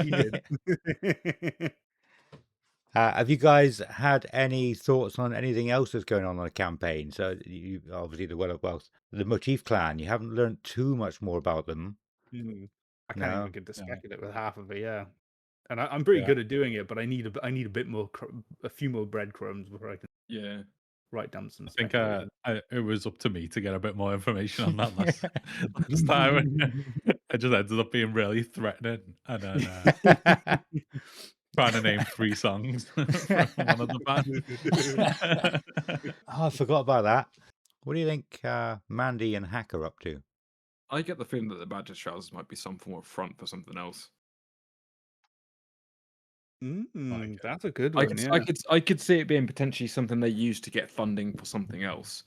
Speaker 3: He did.
Speaker 2: Have you guys had any thoughts on anything else that's going on the campaign? So you obviously the Well of Wealth, the Motif Clan. You haven't learned too much more about them.
Speaker 3: I can't
Speaker 2: No.
Speaker 3: even get to speculate with half of it. Yeah, and I'm pretty good at doing it, but I need a bit more, a few more breadcrumbs before I can write down some.
Speaker 5: I think it was up to me to get a bit more information on that last time. I just ended up being really threatening, and then trying to name 3 songs from one of the bands.
Speaker 2: Oh, I forgot about that. What do you think Mandy and Hack are up to?
Speaker 4: I get the feeling that the Badger's trousers might be some form of front for something else.
Speaker 3: That's a good one.
Speaker 4: I could see it being potentially something they use to get funding for something else.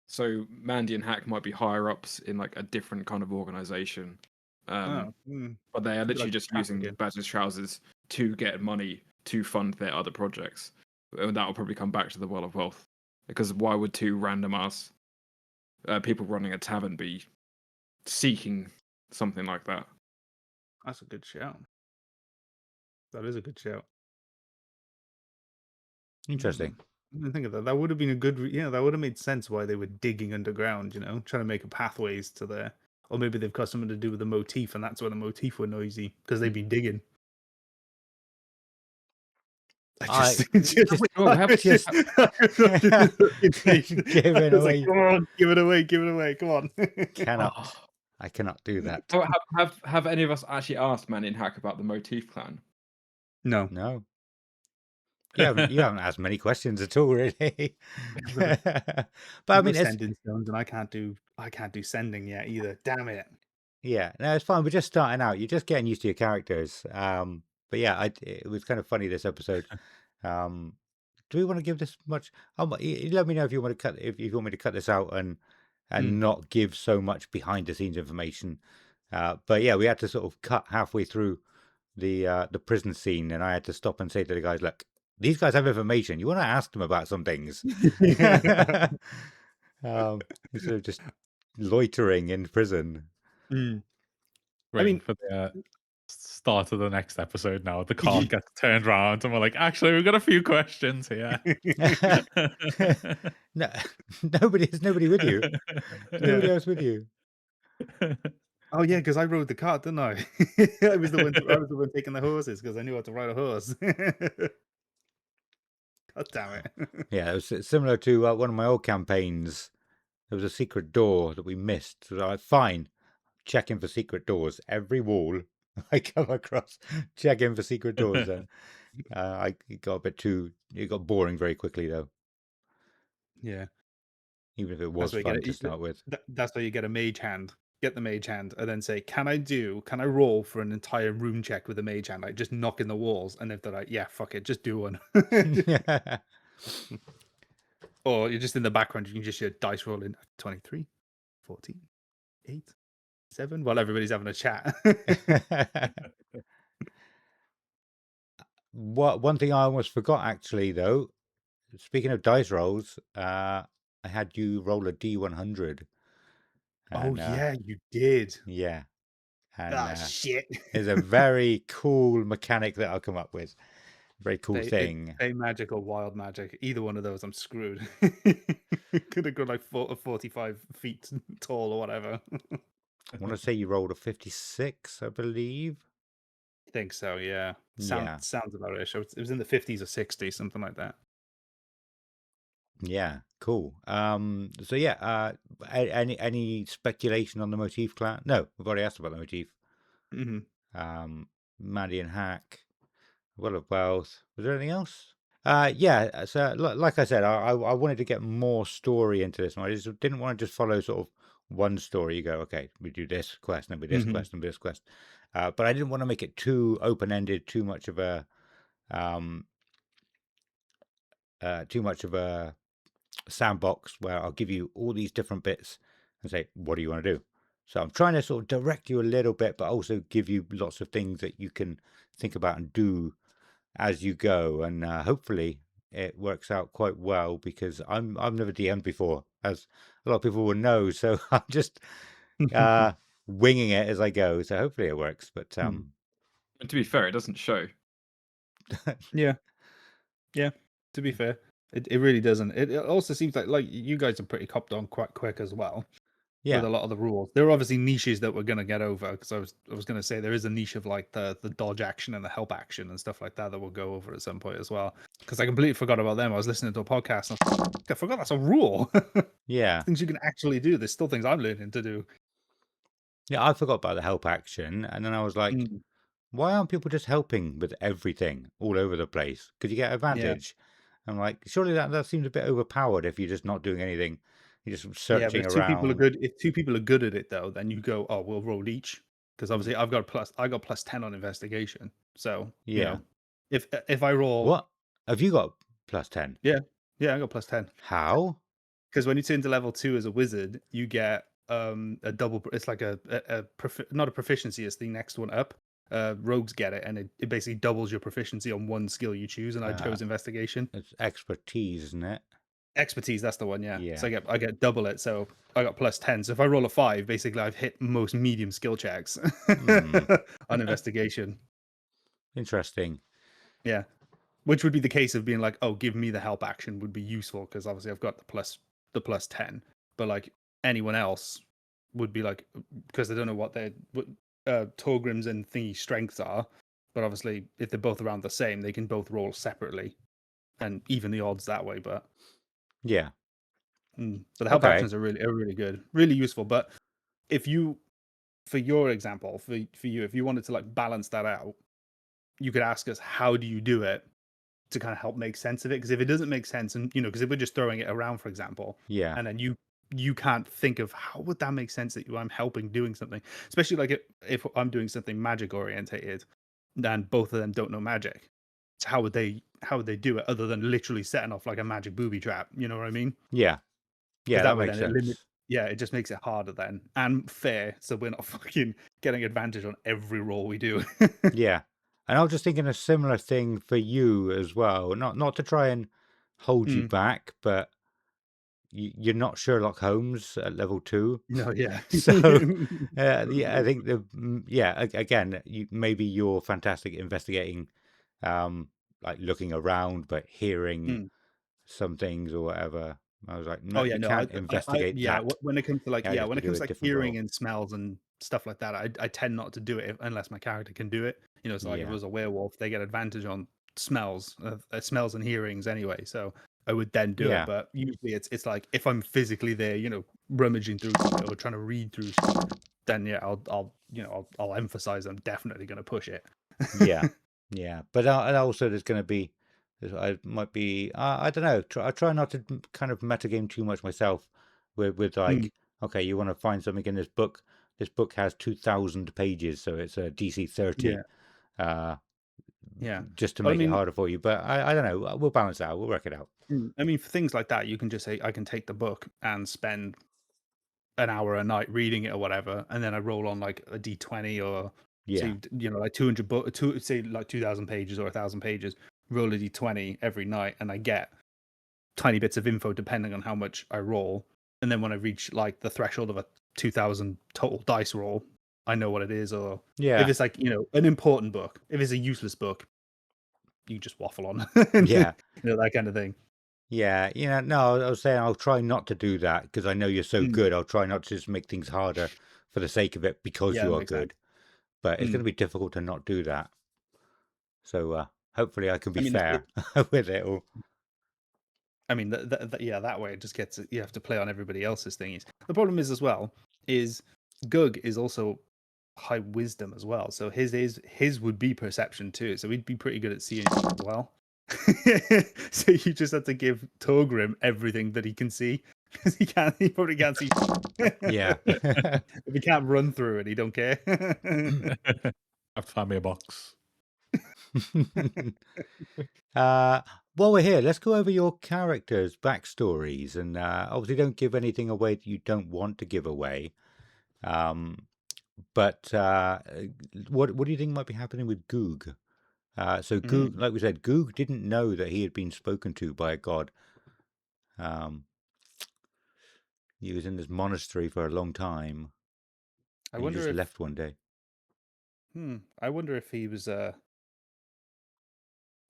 Speaker 4: So Mandy and Hack might be higher ups in like a different kind of organization. But they are literally just using the Badger's trousers to get money to fund their other projects. And that will probably come back to the Well of Wealth. Because why would 2 random ass people running a tavern be seeking something like that?
Speaker 3: That's a good shout. That is a good shout.
Speaker 2: Interesting.
Speaker 3: I didn't think of that. That would have been a good, that would have made sense why they were digging underground, trying to make a pathways to there. Or maybe they've got something to do with the motif, and that's why the motif were noisy, because they've been digging.
Speaker 2: I
Speaker 3: It's
Speaker 2: just
Speaker 4: Oh, we have
Speaker 2: just giving away.
Speaker 3: Come on, give it away, come on.
Speaker 2: Cannot. I cannot do that.
Speaker 4: Oh, have any of us actually asked Man in Hack about the motif clan?
Speaker 3: No.
Speaker 2: No. You haven't asked many questions at all, really. But I mean, it's
Speaker 3: sending stones, and I can't do sending yet either. Damn it.
Speaker 2: yeah, no, it's fine. We're just starting out. You're just getting used to your characters. But yeah, it was kind of funny this episode. Do we want to give this much? Let me know if you want to cut if you want me to cut this out and not give so much behind the scenes information. But yeah, we had to sort of cut halfway through the prison scene, and I had to stop and say to the guys, "Look, these guys have information. You want to ask them about some things." Instead of just loitering in prison.
Speaker 5: Waiting for the start of the next episode now. The card gets turned around and we're like, actually, we've got a few questions here.
Speaker 2: No, nobody with you. Nobody else with you.
Speaker 3: Oh yeah, because I rode the cart, didn't I? I was the one taking the horses because I knew how to ride a horse. God damn it.
Speaker 2: Yeah, it was similar to one of my old campaigns. There was a secret door that we missed. So I was like, fine, checking for secret doors. Every wall I come across, checking for secret doors. And it got it got boring very quickly, though.
Speaker 3: Yeah.
Speaker 2: Even if it was fun to start with.
Speaker 3: That's why you get a mage hand. Get the mage hand and then say, can I roll for an entire room check with a mage hand? Like just knocking the walls. And if they're like, yeah, fuck it, just do one. Or you're just in the background, you can just hear dice rolling 23, 14, 8, 7 while everybody's having a chat.
Speaker 2: One thing I almost forgot actually, though, speaking of dice rolls, I had you roll a D100.
Speaker 3: And, yeah, you did.
Speaker 2: Yeah. And
Speaker 3: shit.
Speaker 2: It's a very cool mechanic that I'll come up with. Very cool thing.
Speaker 3: A magic or wild magic. Either one of those, I'm screwed. Could have gone like 45 feet tall or whatever.
Speaker 2: I want to say you rolled a 56, I believe.
Speaker 3: I think so, yeah. Sounds about right. It was in the 50s or 60s, something like that.
Speaker 2: Yeah, cool. So yeah, any speculation on the motif clan? No, we've already asked about the motif. Maddie and Hack, Well of Wealth. Was there anything else? Yeah. So like I said, I wanted to get more story into this one. I just didn't want to just follow sort of one story. You go, okay, we do this quest, and we do this quest, and this quest. But I didn't want to make it too open-ended, too much of a sandbox where I'll give you all these different bits and say, what do you want to do? So I'm trying to sort of direct you a little bit, but also give you lots of things that you can think about and do as you go. And hopefully it works out quite well, because I've never DM'd before, as a lot of people will know. So I'm just winging it as I go. So hopefully it works. But
Speaker 4: and to be fair, it doesn't show.
Speaker 3: Yeah. To be fair, it really doesn't. It also seems like you guys are pretty copped on quite quick as well.
Speaker 2: Yeah.
Speaker 3: With a lot of the rules, there are obviously niches that we're gonna get over, because I was gonna say there is a niche of like the dodge action and the help action and stuff like that we'll go over at some point as well. Because I completely forgot about them. I was listening to a podcast and I forgot that's a rule.
Speaker 2: Yeah.
Speaker 3: Things you can actually do. There's still things I'm learning to do.
Speaker 2: Yeah, I forgot about the help action, and then I was like, why aren't people just helping with everything all over the place? Could you get advantage? I'm like, surely that seems a bit overpowered if you're just not doing anything. You're just searching
Speaker 3: but
Speaker 2: around.
Speaker 3: If two people are good at it, though, then you go, oh, we'll roll each. Because obviously I got plus 10 on investigation. So
Speaker 2: yeah,
Speaker 3: if I roll,
Speaker 2: what have you got plus 10?
Speaker 3: Yeah, I got plus 10.
Speaker 2: How?
Speaker 3: Because when you turn to level 2 as a wizard, you get a double. It's like not a proficiency. It's the next one up. Rogues get it, and it basically doubles your proficiency on one skill you choose. And I chose investigation.
Speaker 2: It's expertise, isn't it?
Speaker 3: Expertise, that's the one. Yeah. So I get double it. So I got plus 10. So if I roll a 5, basically I've hit most medium skill checks on investigation.
Speaker 2: Interesting.
Speaker 3: Yeah. which would be the case of being like, oh, give me the help action would be useful because obviously I've got the plus 10, but like anyone else would be like, because they don't know what Torgrim's and Thingy's strengths are, but obviously if they're both around the same, they can both roll separately and even the odds that way. But
Speaker 2: Yeah.
Speaker 3: so the help
Speaker 2: Okay.
Speaker 3: actions are really good, really useful. But if you, for your example, for you, if you wanted to like balance that out, you could ask us, how do you do it to kind of help make sense of it? Because if it doesn't make sense, and because if we're just throwing it around, for example,
Speaker 2: Yeah.
Speaker 3: and then you can't think of how would that make sense that I'm helping doing something, especially like if I'm doing something magic orientated, then both of them don't know magic. So how would they do it other than literally setting off like a magic booby trap? You know what I mean?
Speaker 2: Yeah.
Speaker 3: Because
Speaker 2: Yeah,
Speaker 3: that
Speaker 2: that
Speaker 3: way
Speaker 2: makes
Speaker 3: then it limits.
Speaker 2: sense.
Speaker 3: Yeah, it just makes it harder then and fair, so we're not fucking getting advantage on every roll we do.
Speaker 2: Yeah. And I was just thinking a similar thing for you as well. Not to try and hold you
Speaker 3: Mm.
Speaker 2: back, but you're not Sherlock Holmes at level 2.
Speaker 3: No, yeah.
Speaker 2: So, yeah, I think again, maybe you're fantastic at investigating, like looking around, but hearing
Speaker 3: Mm.
Speaker 2: some things or whatever. I was like, no,
Speaker 3: Oh yeah,
Speaker 2: you
Speaker 3: no,
Speaker 2: can't
Speaker 3: I
Speaker 2: investigate
Speaker 3: yeah.
Speaker 2: that.
Speaker 3: When it comes to like
Speaker 2: Yeah, you have
Speaker 3: when
Speaker 2: to
Speaker 3: it
Speaker 2: do
Speaker 3: comes
Speaker 2: a
Speaker 3: to like
Speaker 2: different
Speaker 3: hearing
Speaker 2: role.
Speaker 3: and smells and stuff like that, I tend not to do it unless my character can do it. So like if it
Speaker 2: Yeah.
Speaker 3: was a werewolf, they get advantage on smells, smells and hearings anyway. So I would then do it.
Speaker 2: Yeah.
Speaker 3: But usually it's like if I'm physically there, rummaging through shit or trying to read through shit, then yeah, I'll emphasize I'm definitely going to push it.
Speaker 2: Yeah. Yeah. But and also there's going to be, I might be, I don't know. I try not to kind of metagame too much myself with
Speaker 3: Mm,
Speaker 2: like, okay, you want to find something in this book. This book has 2,000 pages, so it's a DC 30.
Speaker 3: yeah,
Speaker 2: Uh,
Speaker 3: yeah.
Speaker 2: just to
Speaker 3: But I
Speaker 2: make it
Speaker 3: mean,
Speaker 2: harder for you. But I don't know. We'll balance it out. We'll work it out.
Speaker 3: I mean, for things like that, you can just say I can take the book and spend an hour a night reading it or whatever, and then I roll on like a d20 or
Speaker 2: Yeah.
Speaker 3: say like 200 say like 2,000 pages or 1,000 pages. Roll a d20 every night, and I get tiny bits of info depending on how much I roll. And then when I reach like the threshold of a 2,000 total dice roll, I know what it is. Or if
Speaker 2: Yeah.
Speaker 3: it's like an important book, if it's a useless book, you just waffle on,
Speaker 2: Yeah.
Speaker 3: that kind of thing.
Speaker 2: Yeah. No, I was saying I'll try not to do that because I know you're so
Speaker 3: Mm,
Speaker 2: good. I'll try not to just make things harder for the sake of it because
Speaker 3: yeah, that
Speaker 2: you are
Speaker 3: makes sense.
Speaker 2: good. But it's going
Speaker 3: Mm.
Speaker 2: to be difficult to not do that. So hopefully I can
Speaker 3: I
Speaker 2: be
Speaker 3: mean,
Speaker 2: fair with it all.
Speaker 3: I mean, yeah, that way it just gets you have to play on everybody else's thingies. The problem is as well is Gug is also high wisdom as well, so his would be perception too. So he'd be pretty good at seeing as well. So you just have to give Torgrim everything that he can see because he probably can't see.
Speaker 2: Yeah.
Speaker 3: If he can't run through it, he don't care.
Speaker 5: I've found me a box.
Speaker 2: While we're here, let's go over your characters' backstories, and obviously don't give anything away that you don't want to give away. But what do you think might be happening with Goog? So Goog,
Speaker 3: Mm.
Speaker 2: like we said, Goog didn't know that he had been spoken to by a god. Um, he was in this monastery for a long time,
Speaker 3: I
Speaker 2: and he
Speaker 3: wonder
Speaker 2: just
Speaker 3: if
Speaker 2: left one day.
Speaker 3: I wonder if he was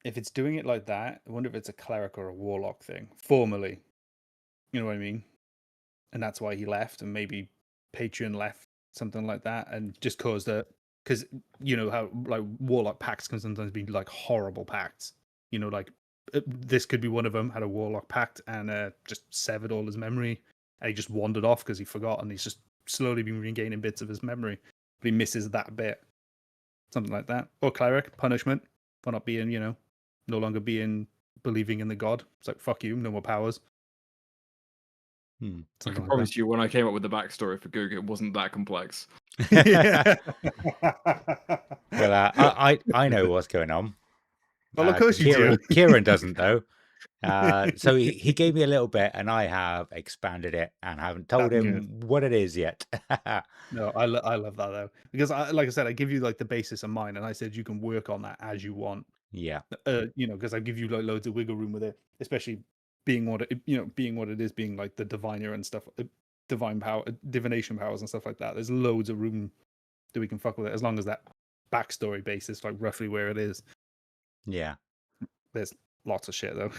Speaker 3: if it's doing it like that. I wonder if it's a cleric or a warlock thing formally. You know what I mean? And that's why he left, and maybe Patreon left, something like that, and just caused a because you know how like warlock pacts can sometimes be like horrible pacts. Like this could be one of them. Had a warlock pact and just severed all his memory, and he just wandered off because he forgot, and he's just slowly been regaining bits of his memory, but he misses that bit, something like that. Or cleric punishment for not being, no longer being believing in the god. It's like fuck you, no more powers.
Speaker 2: Hmm.
Speaker 4: I can
Speaker 3: Something like
Speaker 4: promise you, when I came up with the backstory for Google, it wasn't that complex.
Speaker 3: that.
Speaker 2: Well, I know what's going on.
Speaker 3: Well, of course you do.
Speaker 2: Kieran doesn't though. So he gave me a little bit, and I have expanded it and haven't told
Speaker 3: That's good.
Speaker 2: him what it is yet.
Speaker 3: No, I love that though, because like I said, I give you like the basis of mine, and I said you can work on that as you want.
Speaker 2: Yeah,
Speaker 3: Because I give you like loads of wiggle room with it, especially being what it is, being like the diviner and stuff, divine power, divination powers and stuff like that. There's loads of room that we can fuck with it as long as that backstory base is like roughly where it is.
Speaker 2: yeah.
Speaker 3: There's lots of shit though.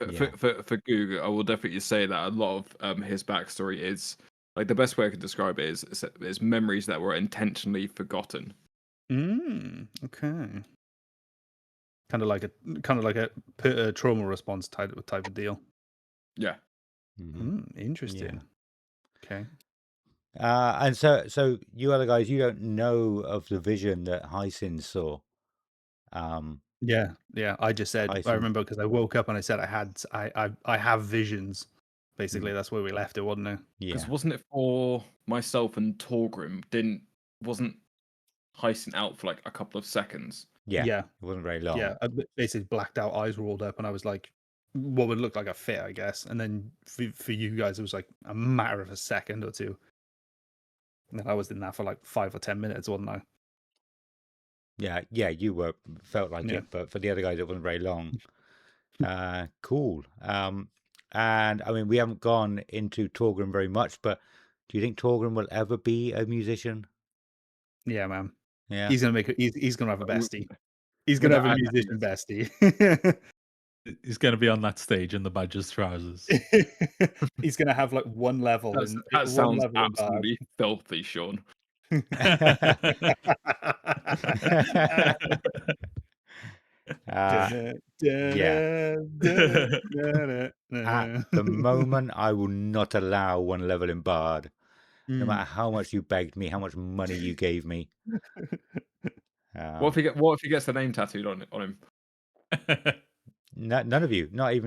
Speaker 4: For Google, I will definitely say that a lot of his backstory is like the best way I could describe it is memories that were intentionally forgotten.
Speaker 3: Okay. Kind of like a trauma response type of deal.
Speaker 4: Yeah.
Speaker 3: Interesting. Okay.
Speaker 2: And so you other guys, you don't know of the vision that Hyacin saw.
Speaker 3: Yeah. I just said I
Speaker 2: Hyacin.
Speaker 3: remember because I woke up and I said I have visions. Basically, that's where we left it, wasn't it?
Speaker 4: Because
Speaker 2: Yeah.
Speaker 4: wasn't it for myself and Torgrim? Wasn't Hyacin out for like a couple of seconds?
Speaker 2: Yeah.
Speaker 3: Yeah.
Speaker 2: It wasn't very long.
Speaker 3: Yeah. Basically, blacked out, eyes rolled up, and I was like, what would look like a fit, I guess. And then for you guys, it was like a matter of a second or two. And then I was in that for like 5 or 10 minutes, wasn't I?
Speaker 2: Yeah, you felt like it, but for the other guys, it wasn't very long. Cool. And I mean, we haven't gone into Torgrim very much, but do you think Torgrim will ever be a musician?
Speaker 3: Yeah, man.
Speaker 2: Yeah.
Speaker 3: He's gonna have a bestie. He's gonna have a musician bestie.
Speaker 5: He's going to be on that stage in the Badger's trousers.
Speaker 3: He's gonna have like one level.
Speaker 4: That sounds absolutely filthy, Sean.
Speaker 2: Yeah. At the moment, I will not allow one level in Bard, no matter how much you begged me, how much money you gave me.
Speaker 4: What if he gets the name tattooed on him?
Speaker 2: None of you, not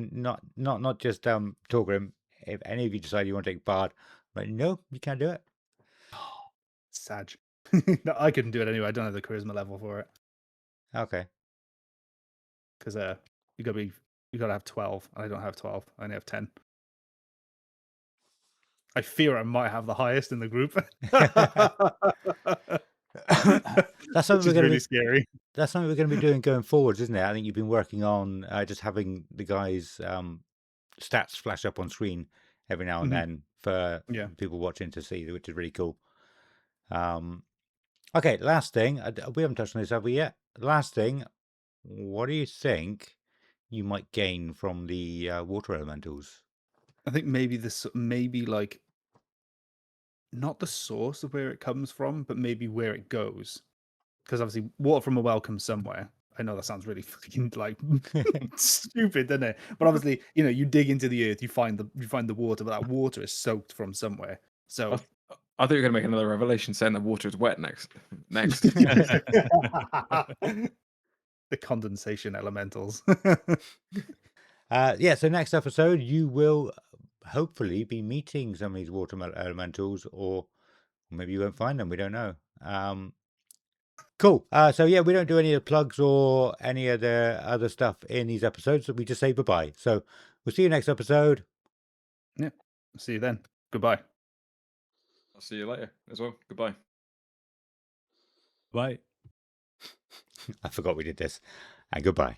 Speaker 2: just Torgrim. If any of you decide you want to take Bard, but no, you can't do it.
Speaker 3: Sag. No, I couldn't do it anyway. I don't have the charisma level for it.
Speaker 2: Okay.
Speaker 3: Because you gotta have 12. I don't have 12. I only have 10. I fear I might have the highest in the group.
Speaker 2: That's something we're
Speaker 3: going to be scary.
Speaker 2: That's something we're going to be doing going forwards, isn't it? I think you've been working on just having the guys' stats flash up on screen every now and then for people watching to see, which is really cool. Okay, last thing. We haven't touched on this, have we yet? Last thing. What do you think you might gain from the water elementals?
Speaker 3: I think maybe like not the source of where it comes from, but maybe where it goes. Because obviously, water from a well comes somewhere. I know that sounds really fucking like stupid, doesn't it? But obviously, you dig into the earth, you find the water, but that water is soaked from somewhere. So
Speaker 4: I thought you were going to make another revelation saying the water is wet next.
Speaker 3: The condensation elementals.
Speaker 2: So next episode, you will hopefully be meeting some of these water elementals, or maybe you won't find them. We don't know. Cool. So yeah, we don't do any of the plugs or any of the other stuff in these episodes. So we just say bye-bye. So we'll see you next episode.
Speaker 3: Yeah. See you then. Goodbye.
Speaker 4: I'll see you later as well. Goodbye.
Speaker 5: Bye.
Speaker 2: I forgot we did this. And goodbye.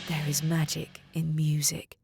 Speaker 1: There is magic in music.